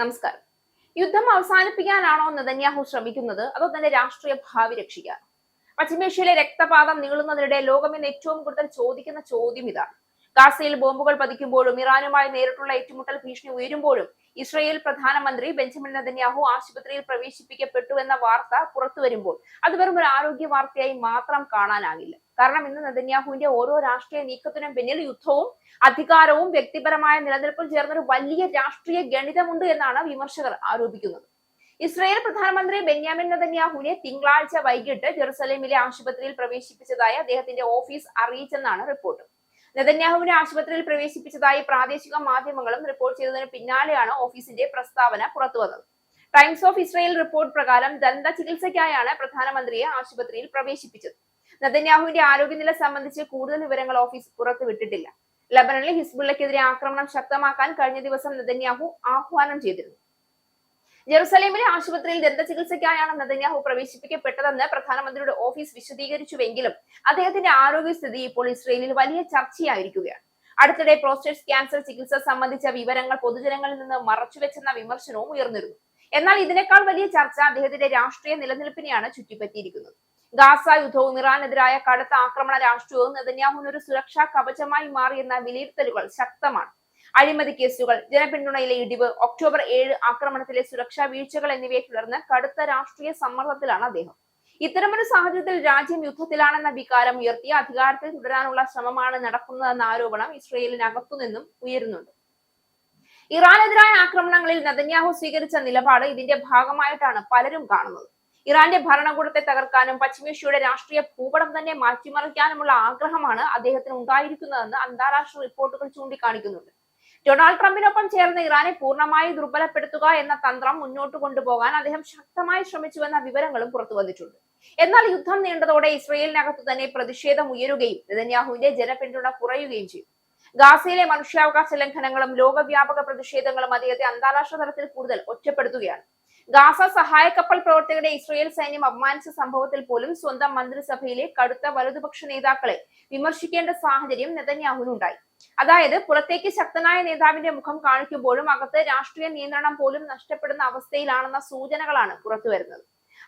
നമസ്കാരം. യുദ്ധം അവസാനിപ്പിക്കാനാണോ നെതന്യാഹു ശ്രമിക്കുന്നത്, അതോ തന്റെ രാഷ്ട്രീയ ഭാവി രക്ഷിക്കാൻ? പശ്ചിമേഷ്യയിലെ രക്തപാതം നീളുന്നതിനിടെ ലോകം ഇന്ന് ഏറ്റവും കൂടുതൽ ചോദിക്കുന്ന ചോദ്യം ഇതാണ്. ഗാസയിൽ ബോംബുകൾ പതിക്കുമ്പോഴും ഇറാനുമായി നേരിട്ടുള്ള ഏറ്റുമുട്ടൽ ഭീഷണി ഉയരുമ്പോഴും ഇസ്രയേൽ പ്രധാനമന്ത്രി ബെഞ്ചമിൻ നെതന്യാഹു ആശുപത്രിയിൽ പ്രവേശിപ്പിക്കപ്പെട്ടു എന്ന വാർത്ത പുറത്തു വരുമ്പോൾ അത് വെറും ഒരു ആരോഗ്യ വാർത്തയായി മാത്രം കാണാനാകില്ല. കാരണം ഇന്ന് നെതന്യാഹുവിന്റെ ഓരോ രാഷ്ട്രീയ നീക്കത്തിനും പിന്നിൽ യുദ്ധവും അധികാരവും വ്യക്തിപരമായ നിലനിൽപ്പും ചേർന്നൊരു വലിയ രാഷ്ട്രീയ ഗണിതമുണ്ട് എന്നാണ് വിമർശകർ ആരോപിക്കുന്നത്. ഇസ്രായേൽ പ്രധാനമന്ത്രി ബെന്യാമിൻ നെതന്യാഹുവിനെ തിങ്കളാഴ്ച വൈകിട്ട് ജെറുസലേമിലെ ആശുപത്രിയിൽ പ്രവേശിപ്പിച്ചതായി അദ്ദേഹത്തിന്റെ ഓഫീസ് അറിയിച്ചെന്നാണ് റിപ്പോർട്ട്. നെതന്യാഹുവിനെ ആശുപത്രിയിൽ പ്രവേശിപ്പിച്ചതായി പ്രാദേശിക മാധ്യമങ്ങളും റിപ്പോർട്ട് ചെയ്തതിന് പിന്നാലെയാണ് ഓഫീസിന്റെ പ്രസ്താവന പുറത്തുവന്നത്. ടൈംസ് ഓഫ് ഇസ്രായേൽ റിപ്പോർട്ട് പ്രകാരം ദന്ത ചികിത്സയ്ക്കായാണ് പ്രധാനമന്ത്രിയെ ആശുപത്രിയിൽ പ്രവേശിപ്പിച്ചത്. നെതന്യാഹുവിന്റെ ആരോഗ്യനില സംബന്ധിച്ച് കൂടുതൽ വിവരങ്ങൾ ഓഫീസ് പുറത്തുവിട്ടിട്ടില്ല. ലബനനിൽ ഹിസ്ബുള്ളക്കെതിരെ ആക്രമണം ശക്തമാക്കാൻ കഴിഞ്ഞ ദിവസം നെതന്യാഹു ആഹ്വാനം ചെയ്തിരുന്നു. ജെറുസലേമിലെ ആശുപത്രിയിൽ ദന്തചികിത്സയ്ക്കായാണ് നെതന്യാഹു പ്രവേശിപ്പിക്കപ്പെട്ടതെന്ന് പ്രധാനമന്ത്രിയുടെ ഓഫീസ് വിശദീകരിച്ചുവെങ്കിലും അദ്ദേഹത്തിന്റെ ആരോഗ്യസ്ഥിതി ഇപ്പോൾ ഇസ്രയേലിൽ വലിയ ചർച്ചയായിരിക്കുകയാണ്. അടുത്തിടെ പ്രോസ്റ്റേറ്റ് ക്യാൻസർ ചികിത്സ സംബന്ധിച്ച വിവരങ്ങൾ പൊതുജനങ്ങളിൽ നിന്ന് മറച്ചുവെച്ചെന്ന വിമർശനവും ഉയർന്നിരുന്നു. എന്നാൽ ഇതിനേക്കാൾ വലിയ ചർച്ച അദ്ദേഹത്തിന്റെ രാഷ്ട്രീയ നിലനിൽപ്പിനെയാണ് ചുറ്റിപ്പറ്റിയിരിക്കുന്നത്. ഗാസ യുദ്ധവും ഇറാനെതിരായ കടുത്ത ആക്രമണ രാഷ്ട്രീയവും നെതന്യാഹുവിന് ഒരു സുരക്ഷാ കവചമായി മാറിയെന്ന വിലയിരുത്തലുകൾ ശക്തമാണ്. അഴിമതി കേസുകൾ, ജനപിന്തുണയിലെ ഇടിവ്, ഒക്ടോബർ 7 ആക്രമണത്തിലെ സുരക്ഷാ വീഴ്ചകൾ എന്നിവയെ തുടർന്ന് കടുത്ത രാഷ്ട്രീയ സമ്മർദ്ദത്തിലാണ് അദ്ദേഹം. ഇത്തരമൊരു സാഹചര്യത്തിൽ രാജ്യം യുദ്ധത്തിലാണെന്ന വികാരം ഉയർത്തി അധികാരത്തിൽ തുടരാനുള്ള ശ്രമമാണ് നടക്കുന്നതെന്ന ആരോപണം ഇസ്രയേലിനകത്തുനിന്നും ഉയരുന്നുണ്ട്. ഇറാനെതിരായ ആക്രമണങ്ങളിൽ നെതന്യാഹു സ്വീകരിച്ച നിലപാട് ഇതിന്റെ ഭാഗമായിട്ടാണ് പലരും കാണുന്നത്. ഇറാന്റെ ഭരണകൂടത്തെ തകർക്കാനും പശ്ചിമേഷ്യയുടെ രാഷ്ട്രീയ ഭൂപടം തന്നെ മാറ്റിമറിക്കാനുമുള്ള ആഗ്രഹമാണ് അദ്ദേഹത്തിന് ഉണ്ടായിരിക്കുന്നതെന്ന് അന്താരാഷ്ട്ര റിപ്പോർട്ടുകൾ ചൂണ്ടിക്കാണിക്കുന്നുണ്ട്. ഡൊണാൾഡ് ട്രംപിനൊപ്പം ചേർന്ന് ഇറാനെ പൂർണ്ണമായി ദുർബലപ്പെടുത്തുക എന്ന തന്ത്രം മുന്നോട്ട് കൊണ്ടുപോകാൻ അദ്ദേഹം ശക്തമായി ശ്രമിച്ചുവെന്ന വിവരങ്ങളും പുറത്തു വന്നിട്ടുണ്ട്. എന്നാൽ യുദ്ധം നീണ്ടതോടെ ഇസ്രയേലിനകത്തു തന്നെ പ്രതിഷേധം ഉയരുകയും നെതന്യാഹുവിന്റെ ജനപിന്തുണ കുറയുകയും ചെയ്തു. ഗാസയിലെ മനുഷ്യാവകാശ ലംഘനങ്ങളും ലോകവ്യാപക പ്രതിഷേധങ്ങളും അദ്ദേഹത്തെ അന്താരാഷ്ട്ര തലത്തിൽ കൂടുതൽ ഒറ്റപ്പെടുത്തുകയാണ്. ഗാസ സഹായ കപ്പൽ പ്രവർത്തകരെ ഇസ്രയേൽ സൈന്യം അപമാനിച്ച സംഭവത്തിൽ പോലും സ്വന്തം മന്ത്രിസഭയിലെ കടുത്ത വലതുപക്ഷ നേതാക്കളെ വിമർശിക്കേണ്ട സാഹചര്യം നെതന്യാഹുവിനുണ്ടായി. അതായത് പുറത്തേക്ക് ശക്തനായ നേതാവിന്റെ മുഖം കാണിക്കുമ്പോഴും അകത്ത് രാഷ്ട്രീയ നിയന്ത്രണം പോലും നഷ്ടപ്പെടുന്ന അവസ്ഥയിലാണെന്ന സൂചനകളാണ് പുറത്തുവരുന്നത്.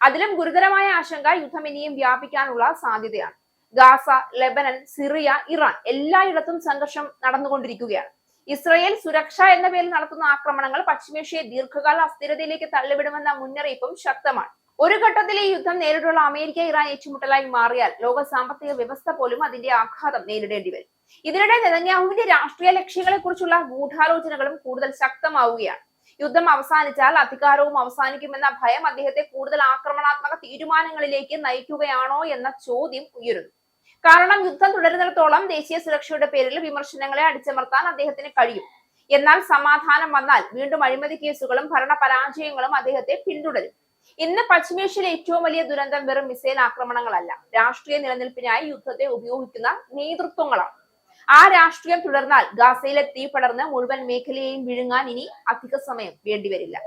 അതിലും ഗുരുതരമായ ആശങ്ക യുദ്ധം ഇനിയും വ്യാപിക്കാനുള്ള സാധ്യതയാണ്. ഗാസ, ലെബനൻ, സിറിയ, ഇറാൻ എല്ലായിടത്തും സംഘർഷം നടന്നുകൊണ്ടിരിക്കുകയാണ്. ഇസ്രയേൽ സുരക്ഷ എന്ന പേരിൽ നടത്തുന്ന ആക്രമണങ്ങൾ പശ്ചിമേഷ്യയെ ദീർഘകാല അസ്ഥിരതയിലേക്ക് തള്ളിവിടുമെന്ന മുന്നറിയിപ്പും ശക്തമാണ്. ഒരു ഘട്ടത്തിൽ ഈ യുദ്ധം നേരിട്ടുള്ള അമേരിക്ക ഇറാൻ ഏറ്റുമുട്ടലായി മാറിയാൽ ലോക സാമ്പത്തിക വ്യവസ്ഥ പോലും അതിന്റെ ആഘാതം നേരിടേണ്ടി വരും. ഇതിനിടെ നെതന്യാഹുവിന്റെ രാഷ്ട്രീയ ലക്ഷ്യങ്ങളെ കുറിച്ചുള്ള ഗൂഢാലോചനകളും കൂടുതൽ ശക്തമാവുകയാണ്. യുദ്ധം അവസാനിച്ചാൽ അധികാരവും അവസാനിക്കുമെന്ന ഭയം അദ്ദേഹത്തെ കൂടുതൽ ആക്രമണാത്മക തീരുമാനങ്ങളിലേക്ക് നയിക്കുകയാണോ എന്ന ചോദ്യം ഉയരുന്നു. കാരണം യുദ്ധം തുടരുന്നിടത്തോളം ദേശീയ സുരക്ഷയുടെ പേരിൽ വിമർശനങ്ങളെ അടിച്ചമർത്താൻ അദ്ദേഹത്തിന് കഴിയും. എന്നാൽ സമാധാനം വന്നാൽ വീണ്ടും അഴിമതി കേസുകളും ഭരണ പരാജയങ്ങളും അദ്ദേഹത്തെ പിന്തുടരും. ഇന്ന് പശ്ചിമേഷ്യയിലെ ഏറ്റവും വലിയ ദുരന്തം വെറും മിസൈൽ ആക്രമണങ്ങളല്ല, രാഷ്ട്രീയ നിലനിൽപ്പിനായി യുദ്ധത്തെ ഉപയോഗിക്കുന്ന നേതൃത്വങ്ങളാണ്. ആ രാഷ്ട്രീയം തുടർന്നാൽ ഗാസയിലെ തീ പടർന്ന് മുഴുവൻ മേഖലയെയും വിഴുങ്ങാൻ ഇനി അധിക സമയം വേണ്ടിവരില്ല.